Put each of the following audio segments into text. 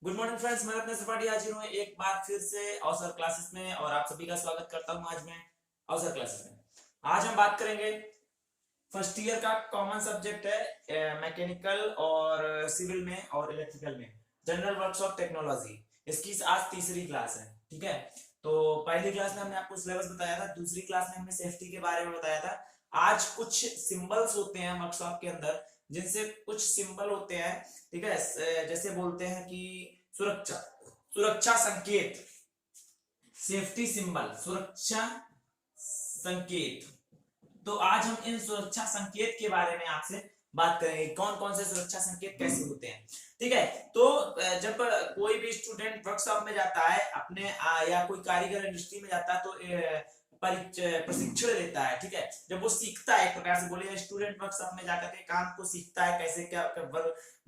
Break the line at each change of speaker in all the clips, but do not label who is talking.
Good morning friends, मैं रत्न त्रिपाठी हाजिर हूँ एक बार फिर से अवसर क्लासेस में और आप सभी का स्वागत करता हूँ आज मैं अवसर क्लासेस में। आज हम बात करेंगे फर्स्ट ईयर का कॉमन सब्जेक्ट है मैकेनिकल और सिविल में और इलेक्ट्रिकल में जनरल वर्क्स ऑफ टेक्नोलॉजी। इसकी आज तीसरी क्लास है, ठीक है। तो पहली क्लास में हमने आपको सिलेबस बताया था, दूसरी क्लास में हमने सेफ्टी के बारे में बताया था। आज कुछ सिंबल्स होते हैं वर्कशॉप के अंदर, जिनसे कुछ सिंबल होते हैं, ठीक है। जैसे बोलते हैं कि सुरक्षा सुरक्षा संकेत, सेफ्टी सिंबल, सुरक्षा संकेत। तो आज हम इन सुरक्षा संकेत के बारे में आपसे बात करेंगे, कौन कौन से सुरक्षा संकेत कैसे होते हैं, ठीक है। तो जब कोई भी स्टूडेंट वर्कशॉप में जाता है अपने या कोई कारीगर इंडस्ट्री में जाता है तो प्रशिक्षण लेता है, ठीक है। जब वो सीखता है, एक प्रकार से बोले स्टूडेंट वर्कशॉप में जाकर के काम को सीखता है, कैसे क्या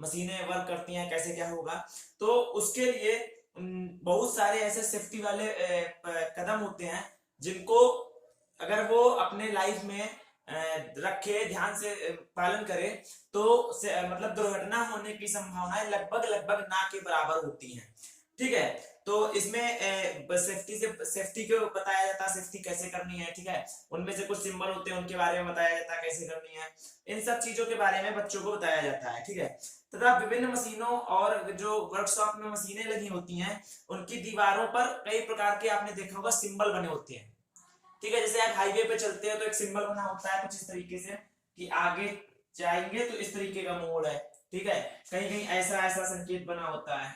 मशीनें वर्क करती हैं, कैसे क्या होगा। तो उसके लिए बहुत सारे ऐसे सेफ्टी वाले कदम होते हैं जिनको अगर वो अपने लाइफ में रखे, ध्यान से पालन करे, तो मतलब दुर्घटना होने की संभावनाएं लगभग लगभग ना के बराबर होती हैं, ठीक है। तो इसमें सेफ्टी को बताया जाता है, सेफ्टी कैसे करनी है, ठीक है। उनमें से कुछ सिंबल होते हैं, उनके बारे में बताया जाता है कैसे करनी है। इन सब चीजों के बारे में बच्चों को बताया जाता है, ठीक है। तथा विभिन्न मशीनों और जो वर्कशॉप में मशीनें लगी होती हैं, उनकी दीवारों पर कई प्रकार के आपने देखा होगा सिंबल बने होते हैं, ठीक है। जैसे आप हाईवे पे चलते हैं तो एक सिंबल बना होता है कुछ इस तरीके से कि आगे जाएंगे तो इस तरीके का मोड़ है, ठीक है। कहीं कहीं ऐसा ऐसा संकेत बना होता है,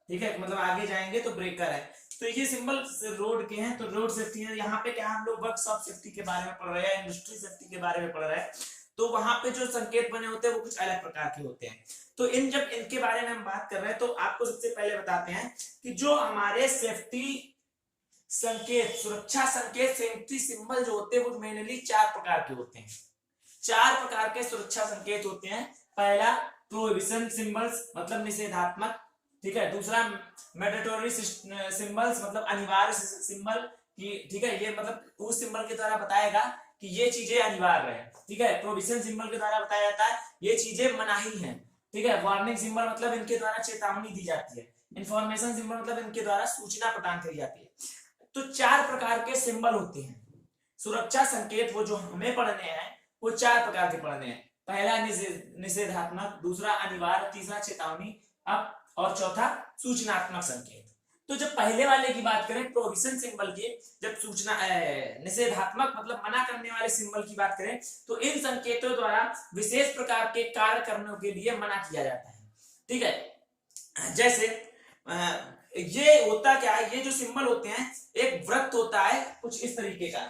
ठीक है, मतलब आगे जाएंगे तो ब्रेकर है। तो ये सिंबल रोड के हैं, तो रोड सेफ्टी है। यहाँ पे क्या हम लोग वर्कशॉप सेफ्टी के बारे में पढ़ रहे हैं, इंडस्ट्री सेफ्टी के बारे में पढ़ रहे हैं। तो वहां पे जो संकेत बने होते हैं वो कुछ अलग प्रकार के होते हैं। तो जब इनके बारे में हम बात कर रहे हैं तो आपको सबसे पहले बताते हैं कि जो हमारे सेफ्टी संकेत, सुरक्षा संकेत, सेफ्टी सिंबल जो होते हैं वो मेनली चार प्रकार के होते हैं। चार प्रकार के सुरक्षा संकेत होते हैं। पहला प्रोहिबिशन सिंबल्स, मतलब निषेधात्मक, ठीक है। दूसरा मैंडेटरी सिंबल्स, मतलब अनिवार्य सिंबल की, ठीक है। ये मतलब उस सिंबल के द्वारा बताएगा कि ये चीजें अनिवार्य है, ठीक है। प्रोहिबिशन सिंबल के द्वारा बताया जाता है ये चीजें मनाही है, ठीक है। वार्निंग सिंबल मतलब इनके द्वारा चेतावनी दी जाती है। इंफॉर्मेशन सिंबल मतलब इनके द्वारा सूचना प्रदान करी जाती है। तो चार प्रकार के सिंबल होते हैं सुरक्षा संकेत, वो जो हमें पढ़ने हैं वो चार प्रकार के पढ़ने हैं। पहला निषेधात्मक, दूसरा अनिवार्य, तीसरा चेतावनी, अब और चौथा सूचनात्मक संकेत। तो जब पहले वाले की बात करें प्रोहिबिशन सिंबल की, जब सूचना निषेधात्मक मतलब मना करने वाले सिंबल की बात करें, तो इन संकेतों द्वारा विशेष प्रकार के कार्य करने के लिए मना किया जाता है, ठीक है। जैसे ये होता क्या है, ये जो सिंबल होते हैं, एक वृत्त होता है कुछ इस तरीके का,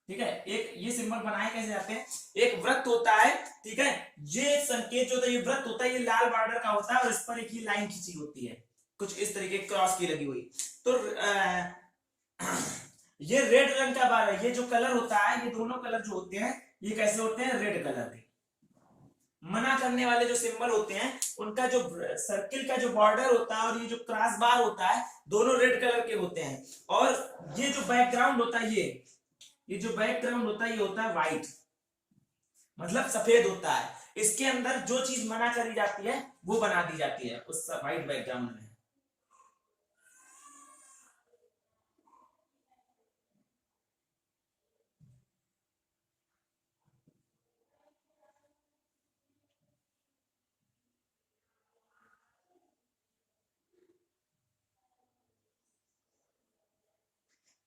ठीक है। एक ये सिंबल बनाए कैसे जाते हैं, एक वृत्त होता है, ठीक है। ये संकेत जो होता है, ये वृत्त होता है, ये लाल बॉर्डर का होता है और इस पर एक ही लाइन खींची होती है कुछ इस तरीके क्रॉस की लगी हुई। तो ये रेड रंग का बार है, ये जो कलर होता है, ये दोनों कलर जो होते हैं ये कैसे होते हैं, रेड कलर के। मना करने वाले जो सिंबल होते हैं उनका जो सर्किल का जो बॉर्डर होता है और ये जो क्रॉस बार होता है, दोनों रेड कलर के होते हैं। और ये जो बैकग्राउंड होता है, ये जो बैकग्राउंड होता है ये होता है व्हाइट, मतलब सफेद होता है। इसके अंदर जो चीज मना करी जाती है वो बना दी जाती है उस व्हाइट बैकग्राउंड में।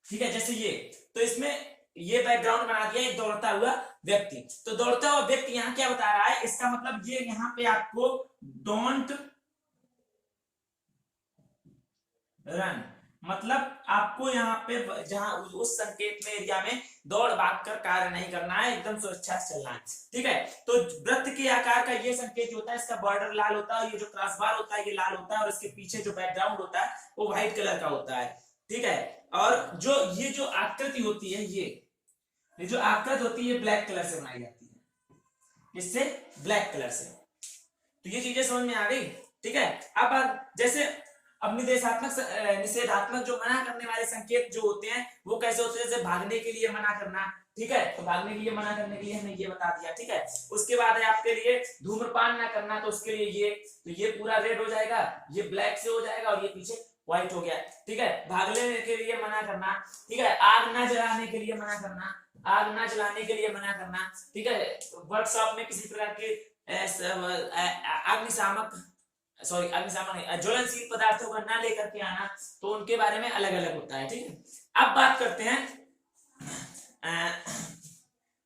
ठीक है, जैसे ये, तो इसमें ये बैकग्राउंड बना दिया एक दौड़ता हुआ व्यक्ति। तो दौड़ता हुआ व्यक्ति यहाँ क्या बता रहा है, इसका मतलब ये यहाँ पे आपको डोंट रन, मतलब आपको यहाँ पे जहां उस संकेत में एरिया में दौड़ भाग कर कार्य नहीं करना है, एकदम सुरक्षा से चलना है, ठीक है। तो वृत्त के आकार का ये संकेत होता है, इसका बॉर्डर लाल होता है, ये जो क्रॉस बार होता है ये लाल होता है और इसके पीछे जो बैकग्राउंड होता है वो व्हाइट कलर का होता है, ठीक है। और जो ये जो आकृति होती है, ये जो आकृति होती है ये ब्लैक कलर से बनाई जाती है, इससे ब्लैक कलर से। तो ये चीजें समझ में आ गई, ठीक है। अब जैसे अब निषेधात्मक जो मना करने वाले संकेत जो होते हैं वो कैसे होते हैं, जैसे भागने के लिए मना करना, ठीक है, तो भागने के लिए मना करने के लिए हमने ये बता दिया। ठीक है, उसके बाद है आपके लिए धूम्रपान ना करना, तो उसके लिए ये, तो ये पूरा रेड हो जाएगा, ये ब्लैक से हो जाएगा और ये पीछे व्हाइट हो गया। ठीक है, भागने के लिए मना करना। ठीक है, आग ना जलाने के लिए मना करना, आग ना जलाने के लिए मना करना। ठीक है, वर्कशॉप में किसी प्रकार के अग्निशामक अग्निशामक नहीं, ज्वलनशील पदार्थों को ना लेकर के आना, तो उनके बारे में अलग अलग होता है। ठीक है, अब बात करते हैं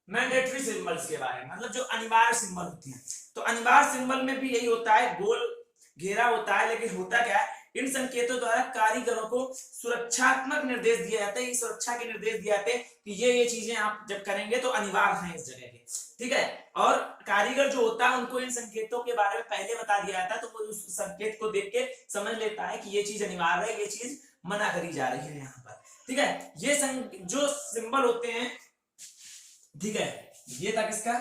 मैंडेटरी सिंबल्स के बारे में, मतलब जो अनिवार्य सिंबल होते हैं। तो अनिवार्य सिंबल में भी यही होता है, गोल घेरा होता है, लेकिन होता क्या है, इन संकेतों द्वारा कारीगरों को सुरक्षात्मक निर्देश दिया जाता है, सुरक्षा के निर्देश दिए जाते हैं कि ये चीजें आप जब करेंगे तो अनिवार्य है इस जगह के। ठीक है, और कारीगर जो होता है उनको इन संकेतों के बारे में पहले बता दिया जाता है, तो वो उस संकेत को देख के समझ लेता है कि ये चीज अनिवार्य है, ये चीज मना करी जा रही है यहाँ पर। ठीक है, ये जो सिंबल होते हैं, ठीक है, ये था किसका,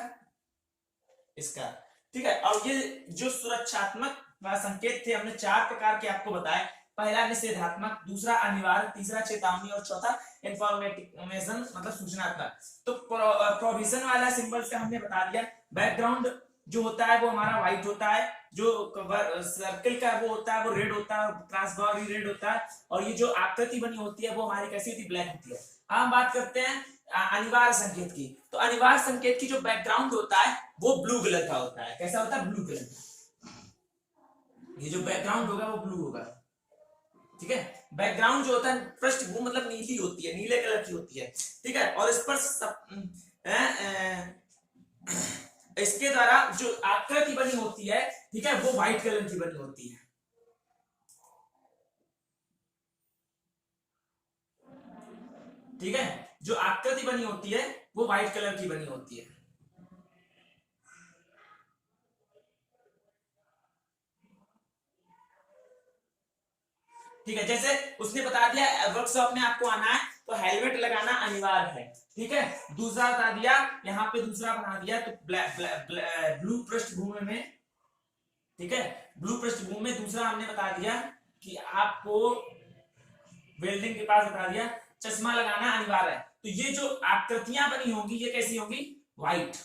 इसका। ठीक है, और ये जो सुरक्षात्मक संकेत थे, हमने 4 प्रकार के आपको बताए। पहला निषेधात्मक, दूसरा अनिवार्य, तीसरा चेतावनी और चौथा इंफॉर्मेशन मतलब सूचनात्मक। तो प्रोविजन वाला सिंबल्स का हमने बता दिया। बैकग्राउंड जो होता है वो हमारा व्हाइट होता है, जो सर्कल का वो होता है वो रेड होता है, ट्रांसबार भी रेड होता है, और ये जो आकृति बनी होती है वो हमारी कैसी होती है, ब्लैक होती है। अब हम बात करते हैं अनिवार्य संकेत की। तो अनिवार्य संकेत की जो बैकग्राउंड होता है वो ब्लू कलर का होता है। कैसा होता है, ब्लू कलर का। ये जो बैकग्राउंड होगा वो ब्लू होगा। ठीक है, बैकग्राउंड जो होता है, पृष्ठभूमि मतलब नीली होती है, नीले कलर की होती है। ठीक है, और इस पर इसके द्वारा जो आकृति बनी होती है, ठीक है, वो व्हाइट कलर की बनी होती है। ठीक है, जो आकृति बनी होती है वो व्हाइट कलर की बनी होती है। ठीक है, जैसे उसने बता दिया वर्कशॉप में आपको आना है तो हेलमेट लगाना अनिवार्य है। ठीक है, दूसरा बता दिया, यहाँ पे दूसरा बना दिया, तो ब्लू पृष्ठभूमि में, ठीक है, ब्लू पृष्ठभूमि में दूसरा हमने बता दिया कि आपको वेल्डिंग के पास बता दिया चश्मा लगाना अनिवार्य है। तो ये जो आकृतियां बनी होंगी ये कैसी होंगी, व्हाइट।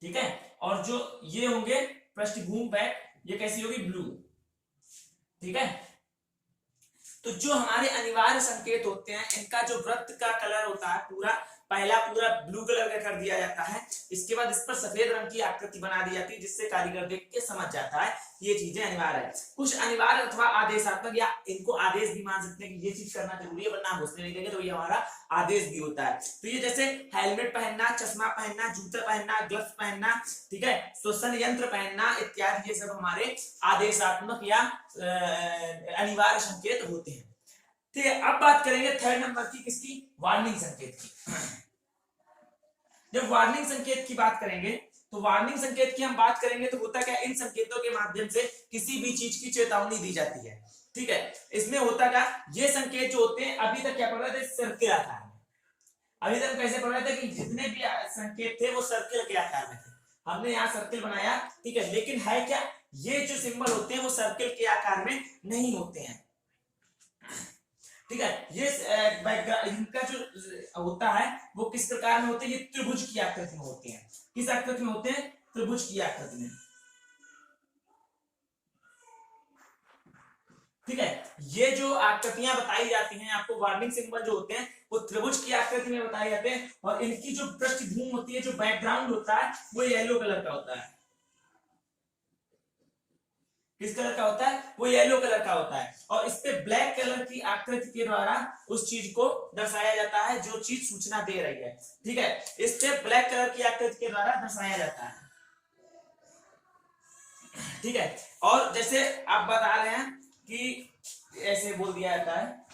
ठीक है, और जो ये होंगे पृष्ठभूमि बैक, ये कैसी होगी, ब्लू। ठीक है, तो जो हमारे अनिवार्य संकेत होते हैं इनका जो वृत्त का कलर होता है पूरा, पहला पूरा ब्लू कलर का कर दिया जाता है, इसके बाद इस पर सफेद रंग की आकृति बना दी जाती है, जिससे कारीगर देख के समझ जाता है ये चीजें अनिवार्य है। कुछ अनिवार्य अथवा आदेशात्मक, या इनको आदेश भी मान सकते हैं कि ये चीज करना जरूरी है वरना घुसने नहीं देंगे, तो ये हमारा आदेश भी होता है। तो ये जैसे हेलमेट पहनना, चश्मा पहनना, जूते पहनना, ग्लव्स पहनना, ठीक है, श्वसन यंत्र पहनना इत्यादि, ये सब हमारे आदेशात्मक या अनिवार्य संकेत होते हैं। ठीक है, अब बात करेंगे 3rd नंबर की, किसकी, वार्निंग संकेत की। जब वार्निंग संकेत की बात करेंगे तो वार्निंग संकेत की हम बात करेंगे तो होता क्या, इन संकेतों के माध्यम से किसी भी चीज की चेतावनी दी जाती है। ठीक है, इसमें होता क्या, ये संकेत जो होते हैं, अभी तक क्या पढ़ रहे थे, सर्किल आकार में। अभी तक कैसे पढ़ रहे थे कि जितने भी संकेत थे वो सर्किल के आकार में थे, हमने यहाँ सर्किल बनाया। ठीक है, लेकिन है क्या, ये जो सिंबल होते हैं वो सर्किल के आकार में नहीं होते हैं। ठीक है, ये इनका जो होता है वो किस प्रकार में होते हैं, ये त्रिभुज की आकृति में होते हैं। किस आकृति में होते हैं, त्रिभुज की आकृति में। ठीक है, ये जो आकृतियां बताई जाती हैं आपको, वार्निंग सिंबल जो होते हैं वो त्रिभुज की आकृति में बताए जाते हैं, और इनकी जो पृष्ठभूमि होती है, जो बैकग्राउंड होता है वो येलो कलर का होता है। किस कलर का होता है, वो येलो कलर का होता है, और इस पे ब्लैक कलर की आकृति के द्वारा उस चीज को दर्शाया जाता है जो चीज सूचना दे रही है। ठीक है, इस पे ब्लैक कलर की आकृति के द्वारा दर्शाया जाता है। ठीक है, और जैसे आप बता रहे हैं कि ऐसे बोल दिया जाता है,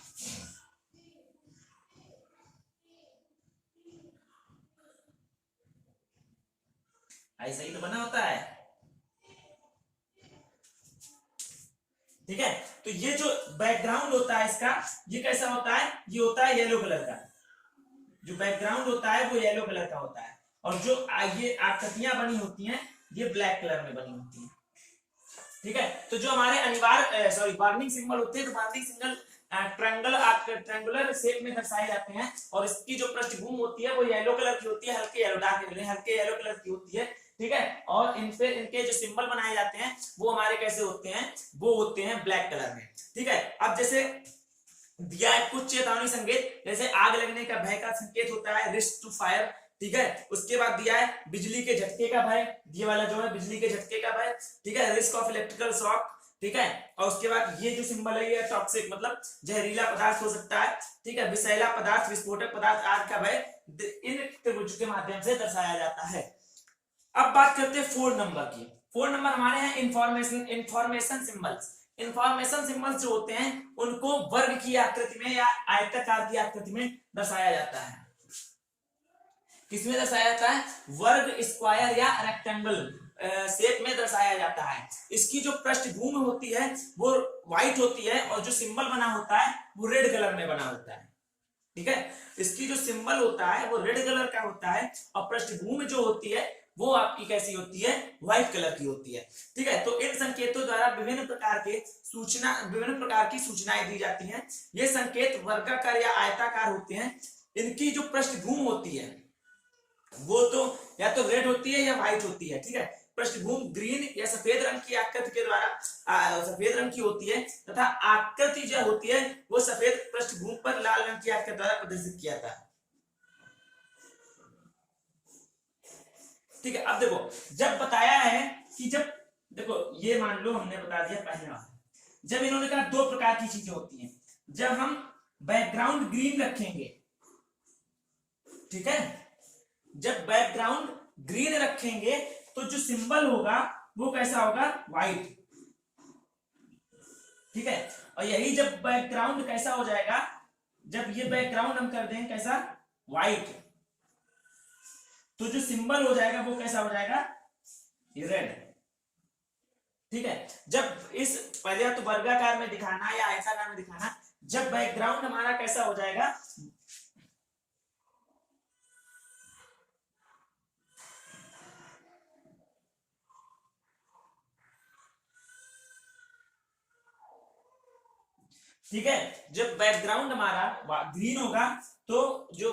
ऐसा ही तो बना होता है। ठीक है, तो ये जो बैकग्राउंड होता है इसका, ये कैसा होता है, ये होता है येलो कलर का। जो बैकग्राउंड होता है वो येलो कलर का होता है, और जो ये आकृतियां बनी होती हैं ये ब्लैक कलर में बनी होती हैं। ठीक है, तो जो हमारे अनिवार्य वार्निंग सिंबल होते हैं, तो वार्निंग ट्रायंगुलर शेप में दर्शाए जाते हैं और इसकी जो पृष्ठभूमि होती है वो येलो कलर की होती है, हल्के येलो, डार्क हल्के येलो कलर की होती है, ठीक है। और इन पे इनके जो सिंबल बनाए जाते हैं वो हमारे कैसे होते हैं, वो होते हैं ब्लैक कलर में, ठीक है। अब जैसे दिया है कुछ चेतावनी संकेत, जैसे आग लगने का भय का संकेत होता है, रिस्क टू फायर, ठीक है। उसके बाद दिया है बिजली के झटके का भय, ये वाला जो है बिजली के झटके का भय, ठीक है, रिस्क ऑफ इलेक्ट्रिकल शॉक, ठीक है। और उसके बाद ये जो सिंबल है ये टॉक्सिक मतलब जहरीला पदार्थ हो सकता है, ठीक है, विषैला पदार्थ, विस्फोटक पदार्थ आदि का भय इन त्रिभुज के माध्यम से दर्शाया जाता है। अब बात करते हैं 4 नंबर की। 4 नंबर हमारे हैं इंफॉर्मेशन सिंबल्स। इंफॉर्मेशन सिंबल्स जो होते हैं उनको वर्ग की आकृति में या आयताकार की आकृति में दर्शाया जाता है। किसमें दर्शाया जाता है, वर्ग, स्क्वायर या रेक्टेंगल शेप में दर्शाया जाता है। इसकी जो पृष्ठभूमि होती है वो व्हाइट होती है और जो सिंबल बना होता है वो रेड कलर में बना होता है, ठीक है। इसकी जो सिंबल होता है वो रेड कलर का होता है और पृष्ठभूमि जो होती है वो आपकी कैसी होती है, व्हाइट कलर की होती है, ठीक है। तो इन संकेतों द्वारा विभिन्न प्रकार की सूचनाएं दी जाती हैं। ये संकेत वर्गाकार या आयताकार होते हैं। इनकी जो पृष्ठभूमि होती है वो तो या तो रेड होती है या व्हाइट होती है, ठीक है। पृष्ठभूमि ग्रीन या सफेद रंग की आकृति के द्वारा सफेद रंग की होती है तथा आकृति जो होती है वो सफेद पृष्ठभूमि पर लाल रंग की आकृति द्वारा प्रदर्शित किया जाता है, ठीक है। अब देखो जब बताया है कि जब देखो ये मान लो हमने बता दिया पहले वाला, जब इन्होंने कहा 2 प्रकार की चीजें होती हैं, जब हम बैकग्राउंड ग्रीन रखेंगे, ठीक है, जब बैकग्राउंड ग्रीन रखेंगे तो जो सिंबल होगा वो कैसा होगा, व्हाइट, ठीक है। और यही जब बैकग्राउंड कैसा हो जाएगा, जब ये बैकग्राउंड हम कर देंगे कैसा, व्हाइट, तो जो सिंबल हो जाएगा वो कैसा हो जाएगा, रेड, ठीक है। जब इस पहले तो वर्गाकार में दिखाना या आयताकार में दिखाना, जब बैकग्राउंड हमारा कैसा हो जाएगा, ठीक है, जब बैकग्राउंड हमारा ग्रीन होगा तो जो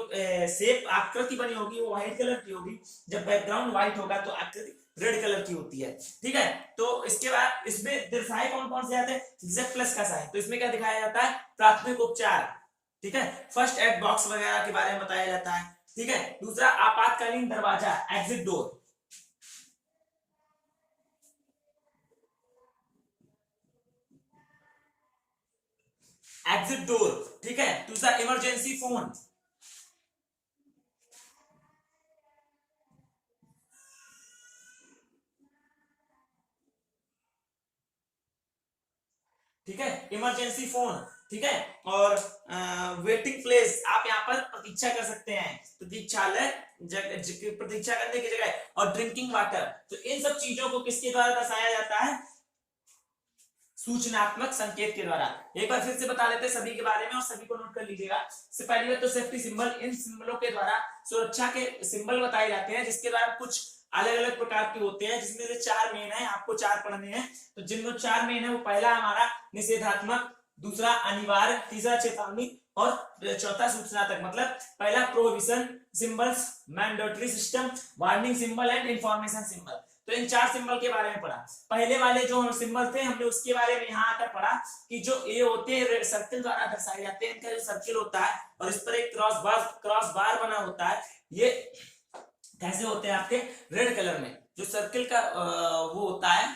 शेप आकृति बनी होगी वो व्हाइट कलर की होगी, जब बैकग्राउंड व्हाइट होगा तो आकृति रेड कलर की होती है, ठीक है। तो इसके बाद इसमें दर्शाए कौन कौन से आते हैं, Z प्लस का साइन, तो इसमें क्या दिखाया जाता है, प्राथमिक उपचार, ठीक है, फर्स्ट एड बॉक्स वगैरह के बारे में बताया जाता है, ठीक है। दूसरा आपातकालीन दरवाजा, एग्जिट डोर, एग्जिट डोर, ठीक है। दूसरा इमरजेंसी फोन, ठीक है, इमरजेंसी फोन, ठीक है। और वेटिंग प्लेस, आप यहाँ पर प्रतीक्षा कर सकते हैं, प्रतीक्षालय, प्रतीक्षा करने की जगह, और ड्रिंकिंग वाटर। तो इन सब चीजों को किसके द्वारा दर्शाया जाता है, सूचनात्मक संकेत के द्वारा। एक बार फिर से बता देते हैं सभी के बारे में और सभी को नोट कर लीजिएगा। इससे पहली बात तो सेफ्टी सिंबल, इन सिंबलों के द्वारा सुरक्षा के सिंबल बताए जाते हैं, जिसके द्वारा कुछ अलग अलग प्रकार के होते हैं, जिसमें से 4 मेन है, आपको 4 पढ़ने हैं। तो जिनमें 4 मेन है वो पहला हमारा निषेधात्मक, दूसरा अनिवार्य, तीसरा चेतावनी और चौथा सूचनात्मक। मतलब पहला prohibition symbols, mandatory system, warning symbol and information symbol. तो इन 4 सिंबल के बारे में पढ़ा। पहले वाले जो सिंबल थे हमने उसके बारे में यहाँ आकर पढ़ा कि जो ये होते हैं सर्किल द्वारा दर्शाए जाते हैं। इनका जो सर्किल होता है और इस पर एक क्रॉस बार बना होता है, ये कैसे होते हैं आपके, रेड कलर में। जो सर्किल का वो होता है,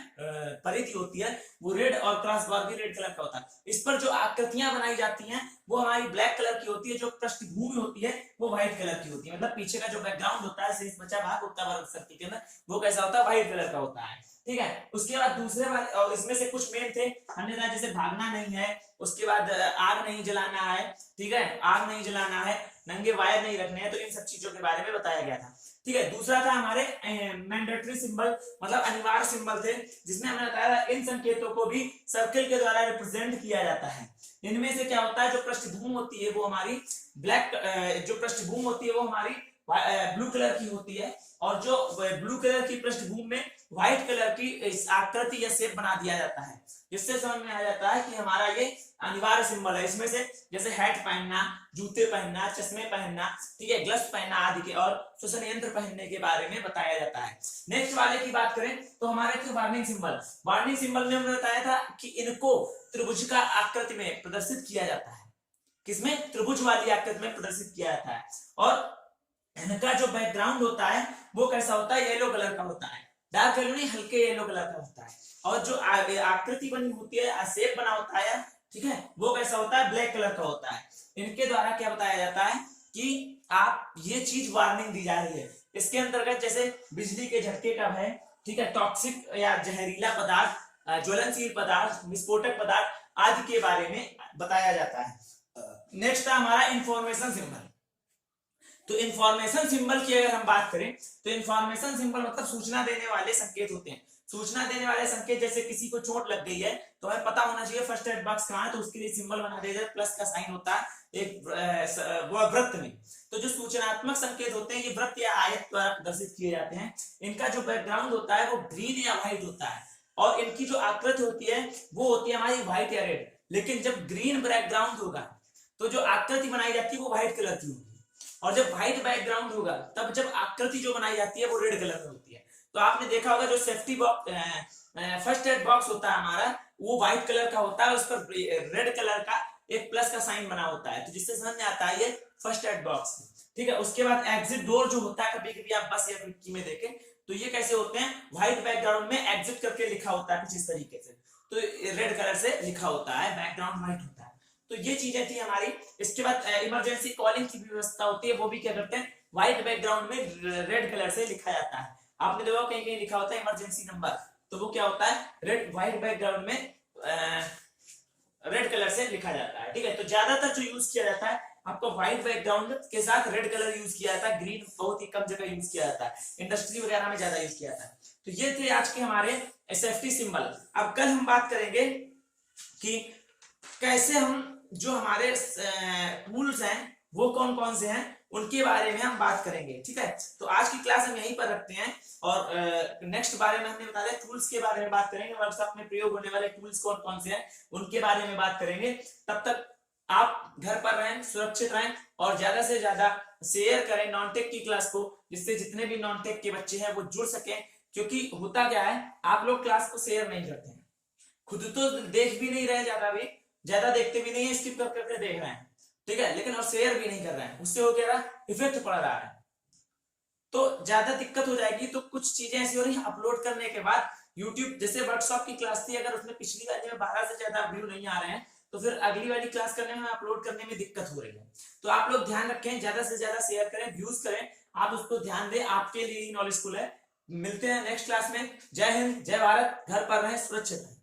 परिधि होती है, वो रेड, और क्रॉस बार भी रेड कलर का होता है। इस पर जो आकृतियां बनाई जाती हैं वो हमारी ब्लैक कलर की होती है, जो पृष्ठभूमि होती है वो व्हाइट कलर की होती है। मतलब पीछे का जो बैकग्राउंड होता है, शेष बचा भाग होता है वर्ग सर्किल के अंदर, वो कैसा होता है, व्हाइट कलर का होता है, ठीक है। उसके बाद दूसरे वाले, और इसमें से कुछ मेन थे, हमने कहा जैसे भागना नहीं है, उसके बाद आग नहीं जलाना है, ठीक है, आग नहीं जलाना है, नंगे वायर नहीं रखने हैं। तो इन सब चीजों के बारे में बताया गया था, ठीक है। दूसरा था हमारे मैंडेटरी सिंबल, मतलब अनिवार्य सिंबल थे, जिसमें हमने बताया इन संकेतों को भी सर्किल के द्वारा रिप्रेजेंट किया जाता है। इनमें से क्या होता है, जो पृष्ठभूमि होती है वो हमारी ब्लैक, जो पृष्ठभूमि होती है वो हमारी ब्लू कलर की होती है, और जो ब्लू कलर की पृष्ठभूमि में व्हाइट कलर की आकृति या शेप बना दिया जाता है, जिससे समझ में आ जाता है कि हमारा ये अनिवार्य सिंबल है। इसमें से जैसे हैट पहनना, जूते पहनना, चश्मे पहनना, ठीक है, ग्लव्स पहनना आदि के और श्वसन यंत्र पहनने के बारे में बताया जाता है। नेक्स्ट वाले की बात करें तो हमारे थे वार्निंग सिंबल। वार्निंग सिंबल में हमने बताया था कि इनको त्रिभुज का आकृति में प्रदर्शित किया जाता है। किसमें? त्रिभुज वाली आकृति में प्रदर्शित किया जाता है। और इनका जो बैकग्राउंड होता है वो कैसा होता है? येलो कलर का होता है, डार्क येलो नहीं, हल्के येलो कलर का होता है। और जो आकृति बनी होती है, शेप बना होता है, ठीक है, वो कैसा होता है? ब्लैक कलर का होता है। इनके द्वारा क्या बताया जाता है कि आप ये चीज वार्निंग दी जा रही है। इसके अंतर्गत जैसे बिजली के झटके का भय, ठीक है, टॉक्सिक या जहरीला पदार्थ, ज्वलनशील पदार्थ, विस्फोटक पदार्थ आदि के बारे में बताया जाता है। नेक्स्ट था हमारा इंफॉर्मेशन सिंबल। तो इंफॉर्मेशन सिंबल की अगर हम बात करें तो इंफॉर्मेशन सिंबल मतलब सूचना देने वाले संकेत होते हैं। सूचना देने वाले संकेत, जैसे किसी को चोट लग गई है तो हमें पता होना चाहिए फर्स्ट एड बॉक्स कहाँ है, तो उसके लिए सिंबल बना दिया जाए, प्लस का साइन होता है एक वृत्त में। तो जो सूचनात्मक संकेत होते हैं ये वृत्त या आयत द्वारा प्रदर्शित किए जाते हैं। इनका जो बैकग्राउंड होता है वो ग्रीन या व्हाइट होता है, और इनकी जो आकृति होती है वो होती है हमारी व्हाइट या रेड। लेकिन जब ग्रीन बैकग्राउंड होगा तो जो आकृति बनाई जाती है वो व्हाइट कलर की होगी, और जब व्हाइट बैकग्राउंड होगा तब जब आकृति जो बनाई जाती है वो रेड कलर में होती है। तो आपने देखा होगा जो safety box first aid box होता है हमारा, वो व्हाइट कलर का होता है, उस पर रेड कलर का एक प्लस का साइन बना होता है, तो जिससे समझ में आता है ये फर्स्ट एड बॉक्स, ठीक है। उसके बाद एग्जिट डोर जो होता है, कभी कभी आप बस या खिड़की में देखें तो ये कैसे होते हैं? व्हाइट बैकग्राउंड में एग्जिट करके लिखा होता है कुछ इस तरीके से, तो रेड कलर से लिखा होता है, बैकग्राउंड व्हाइट होता है। तो ये चीजें थी हमारी। इसके बाद इमरजेंसी कॉलिंग की व्यवस्था होती है, वो भी क्या करते हैं? व्हाइट बैकग्राउंड में रेड कलर से लिखा जाता है। आपने देखा कहीं कहीं लिखा होता है इमरजेंसी नंबर, तो वो क्या होता है? रेड व्हाइट बैकग्राउंड में रेड कलर से लिखा जाता है, ठीक है। तो ज्यादातर जो यूज किया जाता है आपको व्हाइट बैकग्राउंड के साथ रेड कलर यूज किया जाता है, ग्रीन बहुत ही कम जगह यूज किया जाता है, इंडस्ट्री वगैरह में ज्यादा यूज किया जाता है। तो ये थे आज के हमारे सेफ्टी सिंबल। अब कल हम बात करेंगे कि कैसे हम जो हमारे टूल्स हैं वो कौन कौन से हैं उनके बारे में हम बात करेंगे, ठीक है। तो आज की क्लास हम यहीं पर रखते हैं, और नेक्स्ट बारे में हमने बता दिया, टूल्स के बारे में बात करेंगे, वर्कशॉप में प्रयोग होने वाले टूल्स कौन कौन से हैं उनके बारे में बात करेंगे। तब तक आप घर पर रहें, सुरक्षित रहें, और ज्यादा से ज्यादा शेयर करें नॉन टेक की क्लास को, जिससे जितने भी नॉन टेक के बच्चे हैं वो जुड़ सकें। क्योंकि होता क्या है, आप लोग क्लास को शेयर नहीं करते हैं, खुद तो देख भी नहीं रहे, ज्यादा देखते भी नहीं है, स्किप कर करके देख रहे हैं, ठीक है, लेकिन और शेयर भी नहीं कर रहे हैं, उससे हो क्या रहा? इफेक्ट पड़ रहा है। तो ज्यादा दिक्कत हो जाएगी। तो कुछ चीजें ऐसी हो रही है, अपलोड करने के बाद यूट्यूब, जैसे वर्कशॉप की क्लास थी, अगर उसमें पिछली वाली में 12 से ज्यादा व्यू नहीं आ रहे हैं तो फिर अगली वाली क्लास करने में, अपलोड करने में दिक्कत हो रही है। तो आप लोग ध्यान रखें, ज्यादा से ज्यादा शेयर करें, व्यूज करें, आप उसको ध्यान दें, आपके लिए ही नॉलेजफुल है। मिलते हैं नेक्स्ट क्लास में। जय हिंद, जय भारत, घर पर रहें, सुरक्षित रहें।